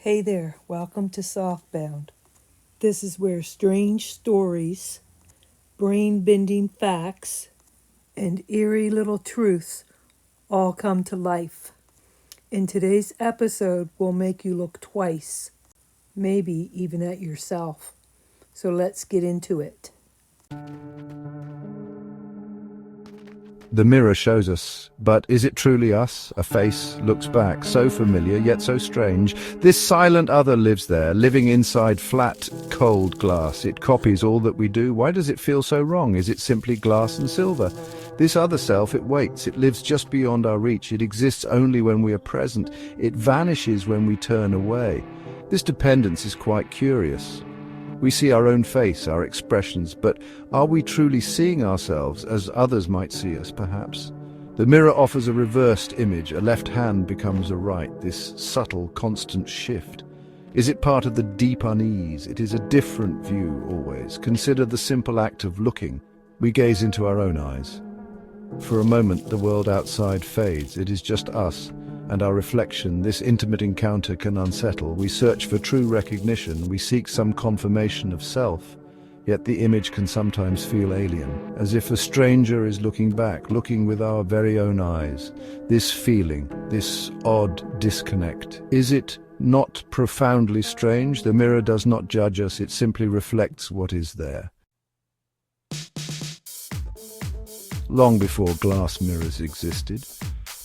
Hey there, welcome to Softbound. This is where strange stories, brain-bending facts, and eerie little truths all come to life. In today's episode, we'll make you look twice, maybe even at yourself. So let's get into it. The mirror shows us, but is it truly us? A face looks back, so familiar, yet so strange. This silent other lives there, living inside flat, cold glass. It copies all that we do. Why does it feel so wrong? Is it simply glass and silver? This other self, it waits. It lives just beyond our reach. It exists only when we are present. It vanishes when we turn away. This dependence is quite curious. We see our own face, our expressions, but are we truly seeing ourselves as others might see us, perhaps? The mirror offers a reversed image. A left hand becomes a right, this subtle, constant shift. Is it part of the deep unease? It is a different view, always. Consider the simple act of looking. We gaze into our own eyes. For a moment, the world outside fades. It is just us and our reflection. This intimate encounter can unsettle. We search for true recognition. We seek some confirmation of self. Yet the image can sometimes feel alien, as if a stranger is looking back, looking with our very own eyes. This feeling, this odd disconnect, is it not profoundly strange? The mirror does not judge us. It simply reflects what is there. Long before glass mirrors existed,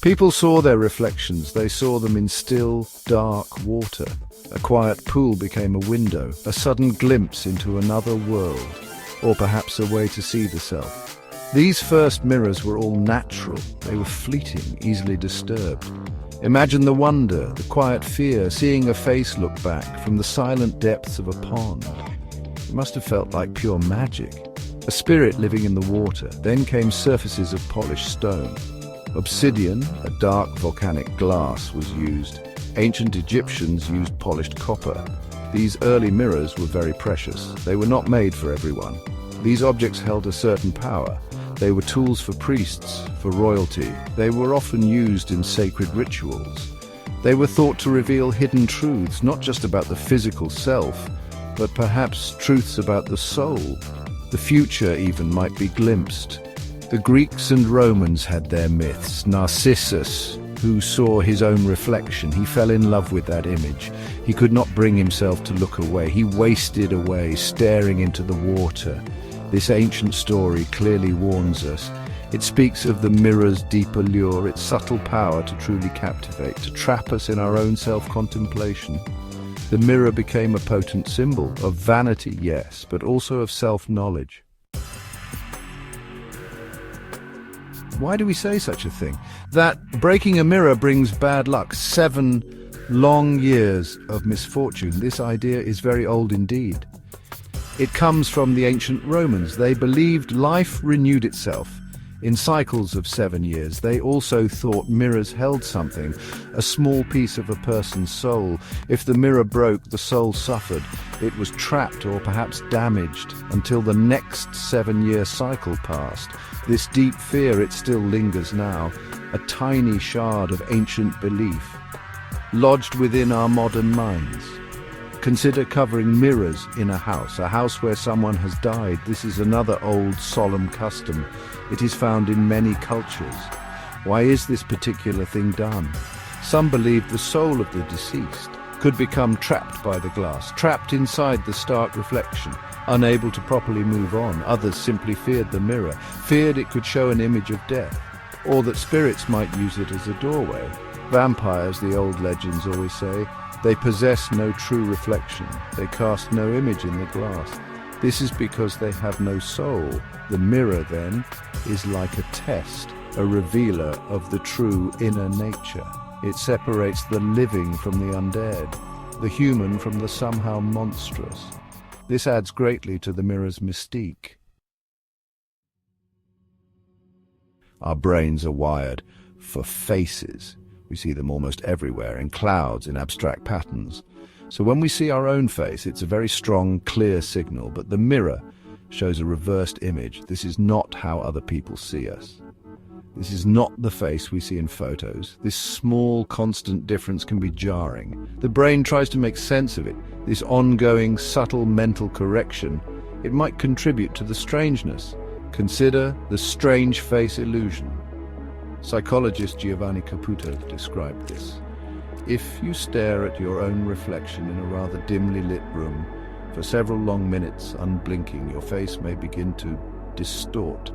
people saw their reflections. They saw them in still, dark water. A quiet pool became a window, a sudden glimpse into another world, or perhaps a way to see the self. These first mirrors were all natural. They were fleeting, easily disturbed. Imagine the wonder, the quiet fear, seeing a face look back from the silent depths of a pond. It must have felt like pure magic. A spirit living in the water. Then came surfaces of polished stone. Obsidian, a dark volcanic glass, was used. Ancient Egyptians used polished copper. These early mirrors were very precious. They were not made for everyone. These objects held a certain power. They were tools for priests, for royalty. They were often used in sacred rituals. They were thought to reveal hidden truths, not just about the physical self, but perhaps truths about the soul. The future even might be glimpsed. The Greeks and Romans had their myths. Narcissus, who saw his own reflection, he fell in love with that image. He could not bring himself to look away. He wasted away, staring into the water. This ancient story clearly warns us. It speaks of the mirror's deep allure, its subtle power to truly captivate, to trap us in our own self-contemplation. The mirror became a potent symbol of vanity, yes, but also of self-knowledge. Why do we say such a thing? That breaking a mirror brings bad luck. 7 long years of misfortune. This idea is very old indeed. It comes from the ancient Romans. They believed life renewed itself in cycles of 7 years. They also thought mirrors held something, a small piece of a person's soul. If the mirror broke, the soul suffered. It was trapped or perhaps damaged until the next 7-year cycle passed. This deep fear, it still lingers now, a tiny shard of ancient belief, lodged within our modern minds. Consider covering mirrors in a house where someone has died. This is another old, solemn custom. It is found in many cultures. Why is this particular thing done? Some believe the soul of the deceased could become trapped by the glass, trapped inside the stark reflection, unable to properly move on. Others simply feared the mirror, feared it could show an image of death, or that spirits might use it as a doorway. Vampires, the old legends always say, they possess no true reflection. They cast no image in the glass. This is because they have no soul. The mirror, then, is like a test, a revealer of the true inner nature. It separates the living from the undead, the human from the somehow monstrous. This adds greatly to the mirror's mystique. Our brains are wired for faces. We see them almost everywhere, in clouds, in abstract patterns. So when we see our own face, it's a very strong, clear signal, but the mirror shows a reversed image. This is not how other people see us. This is not the face we see in photos. This small, constant difference can be jarring. The brain tries to make sense of it. This ongoing, subtle mental correction, it might contribute to the strangeness. Consider the strange face illusion. Psychologist Giovanni Caputo described this. If you stare at your own reflection in a rather dimly lit room for several long minutes, unblinking, your face may begin to distort.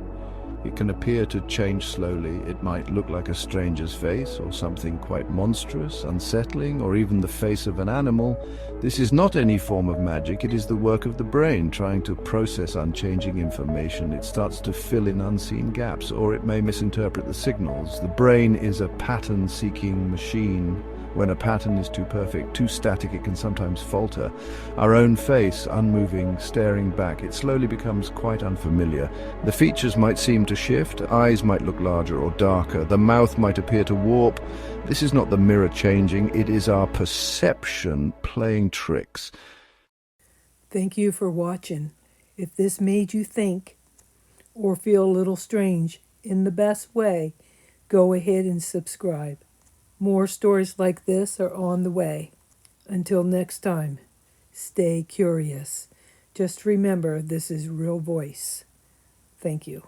It can appear to change slowly. It might look like a stranger's face, or something quite monstrous, unsettling, or even the face of an animal. This is not any form of magic. It is the work of the brain trying to process unchanging information. It starts to fill in unseen gaps, or it may misinterpret the signals. The brain is a pattern-seeking machine. When a pattern is too perfect, too static, it can sometimes falter. Our own face, unmoving, staring back, it slowly becomes quite unfamiliar. The features might seem to shift, eyes might look larger or darker, the mouth might appear to warp. This is not the mirror changing, it is our perception playing tricks. Thank you for watching. If this made you think or feel a little strange in the best way, go ahead and subscribe. More stories like this are on the way. Until next time, stay curious. Just remember, this is Real Voice. Thank you.